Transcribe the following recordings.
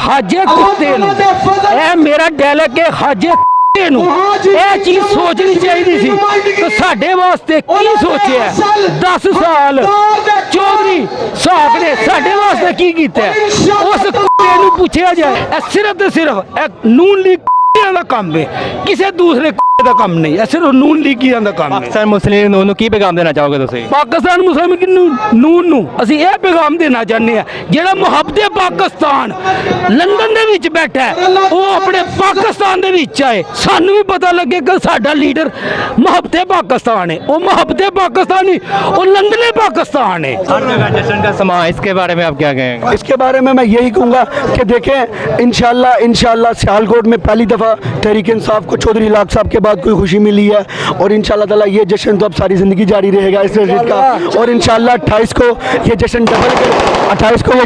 ਹਾਜੇ ਕੁੱਤੇ ਨੂੰ, ਇਹ ਮੇਰਾ ਡਾਇਲੌਗ ਹੈ, ਹਾਜੇ ਕੁੱਤੇ ਨੂੰ ਇਹ ਚੀਜ਼ ਸੋਚਣੀ ਚਾਹੀਦੀ ਸੀ। ਤੇ ਸਾਡੇ ਵਾਸਤੇ ਕੀ ਸੋਚਿਆ 10 ਸਾਲ ਚੌਧਰੀ ਸਾਹਿਬ ਨੇ ਸਾਡੇ ਵਾਸਤੇ ਕੀ ਕੀਤਾ? ਉਸ ਕੁੱਤੇ ਨੂੰ ਪੁੱਛਿਆ ਜਾਏ। ਇਹ ਸਿਰਫ ਤੇ ਸਿਰਫ ਇਹ ਨੂਨ ਲੀਗ ਦਾ ਕੰਮ ਹੈ, ਕਿਸੇ ਦੂਸਰੇ ਦਾ ਕੰਮ ਨਹੀਂ, ਇਹ ਸਿਰਫ ਨੂਨ ਲੀਗੀਆਂ ਦਾ ਕੰਮ ਹੈ। ਪਾਕਿਸਤਾਨ ਮੁਸਲਿਮ ਨੂਨ ਨੂੰ ਕੀ ਪੈਗਾਮ ਦੇਣਾ ਚਾਹੋਗੇ ਤੁਸੀਂ? ਪਾਕਿਸਤਾਨ ਮੁਸਲਿਮ ਨੂਨ ਨੂੰ ਅਸੀਂ ਇਹ ਪੈਗਾਮ ਦੇਣਾ ਚਾਹੁੰਦੇ ਹਾਂ, ਜਿਹੜਾ ਮੁਹੱਬਤੇ ਪਾਕਿਸਤਾਨ ਲੰਡਨ ਦੇ ਵਿੱਚ ਬੈਠਾ ਹੈ, ਉਹ ਆਪਣੇ ਪਾਕਿਸਤਾਨ ਦੇ ਵਿੱਚ ਆਏ। ਸਾਨੂੰ ਵੀ ਪਤਾ ਲੱਗੇ ਕਿ ਸਾਡਾ ਲੀਡਰ ਮੁਹੱਬਤੇ ਪਾਕਿस्तान है, वो मुहब्बते पाकिस्तान नहीं, वो लंदन पाकिस्तान है। हर जगह जश्न का समा, इसके बारे में आप क्या कहेंगे? इसके बारे में मैं यही कहूँगा कि देखें इंशाल्लाह सियालकोट में पहली दफ़ा तहरीक इंसाफ को चौधरी लाख साहब के बाद कोई खुशी मिली है, और इंशाल्लाह ताला ये जश्न तो अब सारी ज़िंदगी जारी रहेगा इस रशीद का। और इंशाल्लाह 28 को ये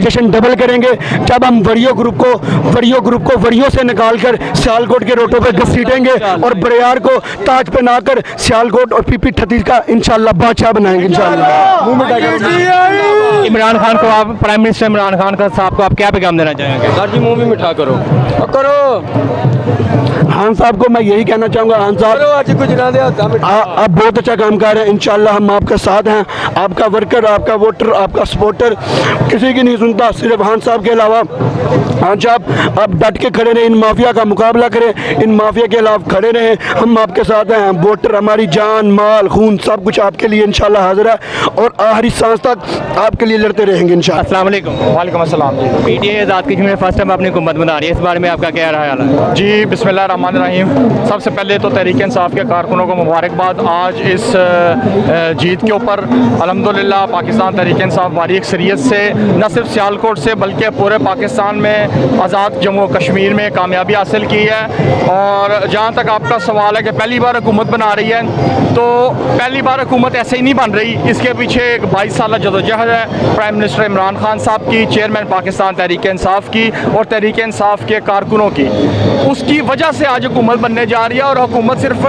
जश्न डबल करेंगे, जब हम वरियो ग्रुप को वरियो से निकाल कर सियालकोट के रोटों पर घसीटेंगे और बरियार को ताज पहना कर सियालकोट और पीपी 38 का इंशाल्लाह बादशाह बनाएंगे इंशाल्लाह। इमरान खान को आप, प्राइम मिनिस्टर इमरान खान का साहब को आप क्या पैगाम देना चाहेंगे? सर जी मुंह भी मिठा करो। खान साहब को मैं यही कहना चाहूँगा, खान साहब आप बहुत अच्छा काम कर रहे हैं, इंशाल्लाह हम आपके साथ हैं। आपका वर्कर, आपका वोटर, आपका सपोर्टर किसी की नहीं सुनता, सिर्फ खान साहब के अलावा। खान साहब आप डट के खड़े रहें, इन माफिया का मुकाबला करें, इन माफिया के खिलाफ खड़े रहें, हम आपके साथ हैं। वोटर हमारी जान माल खून सब कुछ आपके लिए इंशाल्लाह हाजिर है, और आखिरी सांस तक आपके लिए लड़ते रहेंगे इंशाल्लाह। अस्सलाम वालेकुम। वालेकुम अस्सलाम जी। पीटीआई आज़ाद कश्मीर में फर्स्ट टाइम अपनी हुकूमत बना रही है, इस बारे में आपका क्या ख्याल है? जी बिस्मिल्लाहिर्रहमानिर्रहीम। सबसे पहले तो तहरीक इंसाफ के कारकुनों को मुबारकबाद। आज इस जीत के ऊपर अल्हम्दुलिल्लाह पाकिस्तान तहरीक इंसाफ बारी अक्सरियत से न सिर्फ सियालकोट से बल्कि पूरे पाकिस्तान में आज़ाद जम्मू कश्मीर में कामयाबी हासिल की है। और जहाँ तक आपका सवाल है कि पहली बार हुकूमत बना रही है, तो पहली बार हुकूमत ऐसे ही नहीं बन रही, इसके पीछे एक 22 साल जदोजहद है प्राइम मिनिस्टर इमरान खान साहब की, चेयरमैन पाकिस्तान तहरीक इंसाफ की और तहरीक इंसाफ के कारकुनों की। उसकी वजह से आज हुकूमत बनने जा रही है, और हुकूमत सिर्फ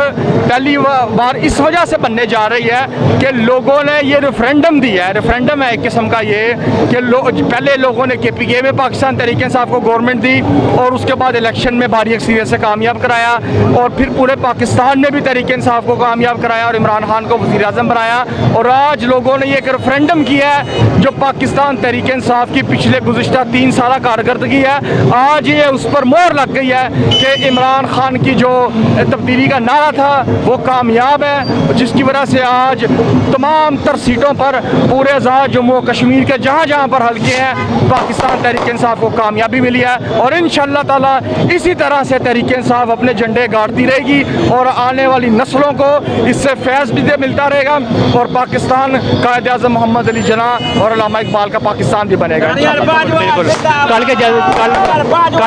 पहली बार इस वजह से बनने जा रही है कि लोगों ने ये रेफरेंडम दिया है। रेफरेंडम है एक किस्म का ये कि पहले लोगों ने KPK में पाकिस्तान तहरीक इंसाफ को गवर्नमेंट दी, और उसके बाद इलेक्शन में भारी अक्सरियत से कामयाब कराया, और फिर पूरे पाकिस्तान ने भी तहरीक इंसाफ को कामयाब कराया और इमरान खान को वज़ीर आज़म बनाया। और आज लोगों ने एक रेफरेंडम किया है जो पाकिस्तान तहरीक इंसाफ की पिछले गुज़िश्ता 3 साल कारकर्दगी है, आज ये उस पर मोहर लग गई है कि इमरान खान की जो तब्दीली का नारा था वो कामयाब है, जिसकी वजह से आज तमाम तर सीटों पर पूरे आज़ाद जम्मू कश्मीर के जहाँ जहाँ पर हल्के हैं पाकिस्तान तहरीक इंसाफ को कामयाबी मिली है। और इंशाअल्लाह ताला इसी तरह से तहरीक इंसाफ अपने झंडे गाड़ती रहेगी, और आने वाली नस्लों को इससे फैज़ भी मिलता रहेगा, और पाकिस्तान कायद आज़म मोहम्मद अली जिन्ना और अल्लामा इकबाल का पाकिस्तान भी बनेगा। कल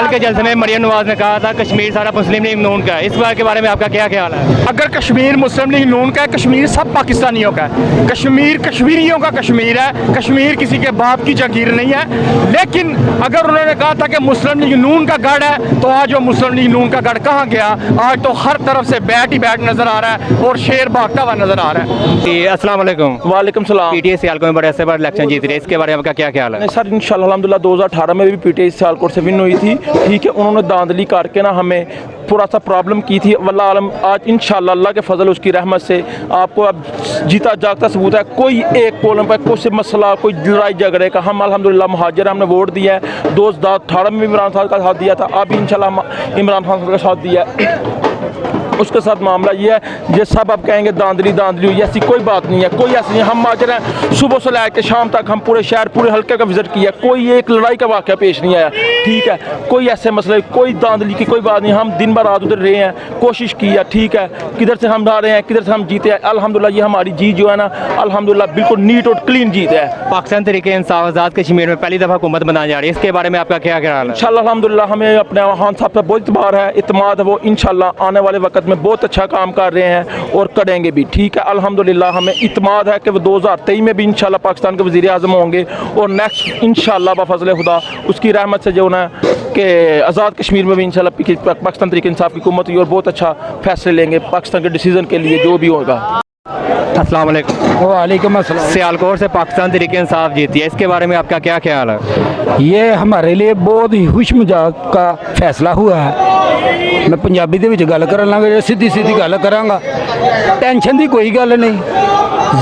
के जलसे में मरियम नवाज ने कहा था कश्मीर सारा मुस्लिम लीग नून का है, इस बार के बारे में आपका क्या ख्याल है? अगर कश्मीर मुस्लिम लीग नून का है, कश्मीर सब पाकिस्तानियों का है, कश्मीर कश्मीरियों का कश्मीर है, कश्मीर किसी के बाप की जागीर नहीं है। लेकिन अगर उन्होंने कहा था कि मुस्लिम लीग नून का गढ़ है, तो आज वो मुस्लिम लीग नून का गढ़ कहाँ गया? आज तो हर तरफ से बैट ही बैट नजर आ रहा है और शेर भागता हुआ नजर आ रहा है। अस्सलाम वालेकुम। वालेकुम सलाम। पीटीआई सियालकोट में बड़े ऐसे बार इलेक्शन जीत रही है, इसके बारे में आपका क्या ख्याल है? नहीं सर, इंशाल्लाह अल्हम्दुलिल्लाह 2018 में भी पीटीआई सियालकोट से विन हुई थी, ठीक है। उन्होंने धांधली करके ना हमें थोड़ा सा प्रॉब्लम की थी, वल्लाह आलम आज इंशाल्लाह अल्लाह के फजल उसकी रहमत से आपको अब जीता जागता सबूत है। कोई एक पोल पर कुछ मसला कोई लड़ाई झगड़े का, हम अल्हम्दुलिल्लाह मुहाजिर हमने वोट दिया है। 2018 में भी इमरान खान का साथ दिया था, अब इंशाल्लाह इमरान खान का साथ दिया है। उसके साथ मामला ये है, ये सब आप कहेंगे धांधली हुई, ऐसी कोई बात नहीं है, कोई ऐसी नहीं। हम माजर हैं, सुबह से लेकर शाम तक हम पूरे शहर पूरे हल्के का विजिट किया, कोई एक लड़ाई का वाक़या पेश नहीं आया, ठीक है। कोई ऐसे मसले, कोई धांधली की कोई बात नहीं। हम दिन भर रात उधर रहे हैं, कोशिश की है, ठीक है। किधर से हम हारे हैं, किधर से हम जीते हैं, अल्हम्दुलिल्लाह ये हमारी जीत जो है ना अल्हम्दुलिल्लाह बिल्कुल नीट और क्लीन जीत है। पाकिस्तान तहरीक इंसाफ आज़ाद कश्मीर में पहली दफ़ा हुकूमत बनाने जा रही है, इसके बारे में आपका क्या ख्याल है? इंशाल्लाह अल्हम्दुलिल्लाह हमें अपने खान साहब पर बहुत इतबार है, इत्मीनान है, वो इंशाल्लाह आने वाले वक्त में बहुत अच्छा काम कर रहे हैं और करेंगे भी, ठीक है। अल्हम्दुलिल्लाह हमें इत्मीनान है कि वो 2023 में भी इंशाल्लाह पाकिस्तान के वज़ीर आज़म होंगे, और नेक्स्ट इंशाल्लाह बफज़ल खुदा उसकी रहमत से जो ना कि आज़ाद कश्मीर में भी इंशाल्लाह पाकिस्तान तहरीक इंसाफ की हुकूमत हुई और बहुत अच्छा फैसले लेंगे पाकिस्तान के डिसीज़न के लिए जो भी होगा। अस्सलाम वालेकुम। वालेकुम अस्सलाम। सियालकोट से पाकिस्तान तहरीक इंसाफ जीती है, इसके बारे में आपका क्या ख्याल है? ये हमारे लिए बहुत ही खुश मजाक का फैसला हुआ है। मैं पंजाबी ਦੇ ਵਿੱਚ ਗੱਲ ਕਰਨ ਲੱਗਾ, ਸਿੱਧੀ ਸਿੱਧੀ ਗੱਲ ਕਰਾਂਗਾ। ਟੈਨਸ਼ਨ ਦੀ ਕੋਈ ਗੱਲ ਨਹੀਂ।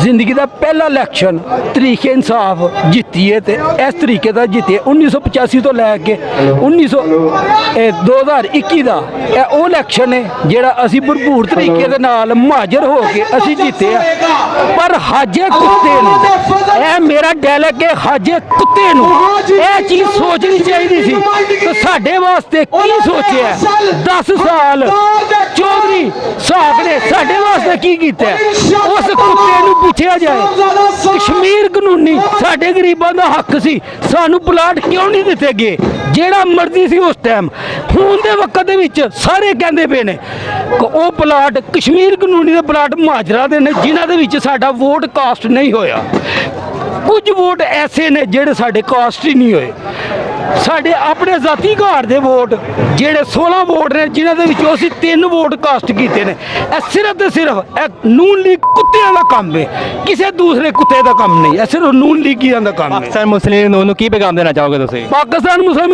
ਜ਼ਿੰਦਗੀ ਦਾ ਪਹਿਲਾ ਇਲੈਕਸ਼ਨ ਤਰੀਕੇ ਇਨਸਾਫ ਜਿੱਤੀ ਹੈ ਤੇ ਇਸ ਤਰੀਕੇ ਦਾ ਜਿੱਤੀ ਹੈ। 1985 ਤੋਂ ਲੈ ਕੇ 2021 ਦਾ ਇਹ ਉਹ ਇਲੈਕਸ਼ਨ ਹੈ ਜਿਹੜਾ ਅਸੀਂ ਭਰਪੂਰ ਤਰੀਕੇ ਦੇ ਨਾਲ ਮੁਹਾਜਰ ਹੋ ਕੇ ਅਸੀਂ ਜਿੱਤੇ ਆ। ਪਰ ਹਾਜੇ ਕੁੱਤੇ ਨੂੰ, ਇਹ ਮੇਰਾ ਡੈਲੇਗੇ ਹਾਜੇ ਕੁੱਤੇ ਨੂੰ ਇਹ ਚੀਜ਼ ਸੋਚਣੀ ਚਾਹੀਦੀ ਸੀ ਕਿ ਸਾਡੇ ਵਾਸਤੇ ਕੀ ਸੋਚਿਆ। 10 ਸਾਲ ਚੌਧਰੀ ਸਾਹਿਬ ਨੇ ਸਾਡੇ ਵਾਸਤੇ ਕੀ ਕੀਤਾ। ਉਸ ਕੁੱਤੇ ਨੂੰ ਪੁੱਛਿਆ ਜਾਏ। ਕਸ਼ਮੀਰ ਕਾਨੂੰਨੀ ਸਾਡੇ ਗਰੀਬਾਂ ਦਾ ਹੱਕ ਸੀ, ਸਾਨੂੰ ਪਲਾਟ ਕਿਉਂ ਨਹੀਂ ਦਿੱਤੇ ਗਏ ਜਿਹੜਾ ਮਰਜ਼ੀ ਸੀ ਉਸ ਟਾਈਮ। ਹੁਣ ਦੇ ਵਕਤ ਦੇ ਵਿੱਚ ਸਾਰੇ ਕਹਿੰਦੇ ਪਏ ਨੇ ਕਿ ਉਹ ਪਲਾਟ ਕਸ਼ਮੀਰ ਕਾਨੂੰਨੀ ਦੇ ਪਲਾਟ ਮੁਹਾਜਰਾ ਦੇ ਨੇ ਜਿਨ੍ਹਾਂ ਦੇ ਵਿੱਚ ਸਾਡਾ ਵੋਟ ਕਾਸਟ ਨਹੀਂ ਹੋਇਆ। ਕੁਝ ਵੋਟ ਐਸੇ ਨੇ ਜਿਹੜੇ ਸਾਡੇ ਕਾਸਟ ਹੀ ਨਹੀਂ ਹੋਏ। ਸਾਡੇ ਆਪਣੇ ਜ਼ਾਤੀ ਘਰ ਦੇ ਵੋਟ ਜਿਹੜੇ 16 ਵੋਟ ਨੇ ਜਿਨ੍ਹਾਂ ਦੇ ਵਿੱਚੋਂ ਅਸੀਂ 3 ਵੋਟ ਕਾਸਟ ਕੀਤੇ ਨੇ। ਇਹ ਸਿਰਫ ਤੇ ਸਿਰਫ ਇਹ ਨੂਨ ਲੀਗ ਕੁੱਤਿਆਂ ਦਾ ਕੰਮ ਹੈ, ਕਿਸੇ ਦੂਸਰੇ ਕੁੱਤੇ ਦਾ ਕੰਮ ਨਹੀਂ। ਇਹ ਸਿਰਫ ਨੂਨ ਲੀਗੀਆਂ ਦਾ ਕੰਮ ਹੈ। पाकिस्तान मुस्लिम लीग ਨੂੰ ਕੀ ਪੈगाम ਦੇਣਾ ਚਾਹੋਗੇ ਤੁਸੀਂ? ਪਾਕਿਸਤਾਨ ਮੁਸਲਿਮ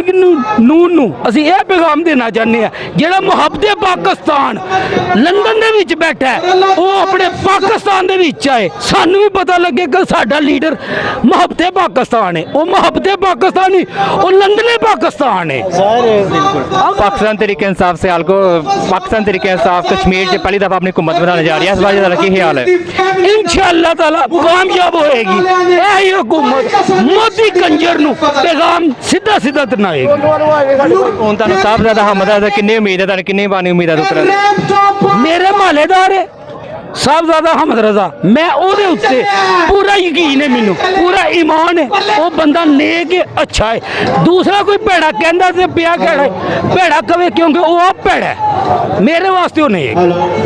ਨੂਨ ਨੂੰ ਅਸੀਂ ਇਹ ਪੈਗਾਮ ਦੇਣਾ ਚਾਹੁੰਦੇ ਆ, ਜਿਹੜਾ ਮੁਹੱਬਤੇ ਪਾਕਿਸਤਾਨ ਲੰਡਨ ਦੇ ਵਿੱਚ ਬੈਠਾ ਹੈ ਉਹ ਆਪਣੇ ਪਾਕਿਸਤਾਨ ਦੇ ਵਿੱਚ ਆਏ। ਸਾਨੂੰ ਵੀ ਪਤਾ ਲੱਗੇ ਕਿ ਸਾਡਾ ਲੀਡਰ ਮੁਹੱਬਤੇ ਪਾਕਿਸਤਾਨ ਹੈ। ਉਹ ਮੁਹੱਬਤੇ ਪਾਕਿਸਤਾਨ ਨਹੀਂ, ਉਹ ਲੰਡਨੇ ਪਾਕਿਸਤਾਨ ਹੈ। पाकिस्तान तहरीक इंसाफ पाकिस्तान तहरीक इंसाफ कश्मीर से पहली दफ़ा अपनी हुकूमत बनाने जा रही है, इस बारे में क्या ख्याल है? इंशाअल्लाह ताला कामयाब होएगी। यही हुकूमत मोदी कंजर ਨੂੰ ਪੈਗਾਮ ਸਿੱਧਾ ਸਿੱਧਾ ਦਿਨਾਏਗੀ। ਹੁਣ ਤੁਹਾਨੂੰ ਸਾਹਿਬਜ਼ਾਦਾ ਹਮਦ ਦਾ ਕਿੰਨੀ ਉਮੀਦ ਹੈ, ਤੁਹਾਨੂੰ ਕਿੰਨੀ ਬਾਨੀ ਉਮੀਦ ਹੈ ਦੂਸਰਾ? ਮੇਰੇ ਮਹੱਲੇਦਾਰ ਹੈ ਸਾਹਿਬਜ਼ਾਦਾ ਹਮਦ ਰਜ਼ਾ, ਮੈਂ ਉਹਦੇ ਉੱਤੇ ਪੂਰਾ ਯਕੀਨ ਹੈ, ਮੈਨੂੰ ਪੂਰਾ ਈਮਾਨ ਹੈ। ਉਹ ਬੰਦਾ ਨੇਕ ਹੈ, ਅੱਛਾ ਹੈ। ਦੂਸਰਾ ਕੋਈ ਭੈੜਾ ਕਹਿੰਦਾ ਤੇ ਪਿਆ ਕਿਹੜਾ ਭੈੜਾ ਕਵੇ, ਕਿਉਂਕਿ ਉਹ ਆਪ ਭੈੜਾ ਹੈ। ਮੇਰੇ ਵਾਸਤੇ ਉਹ ਨੇਕ।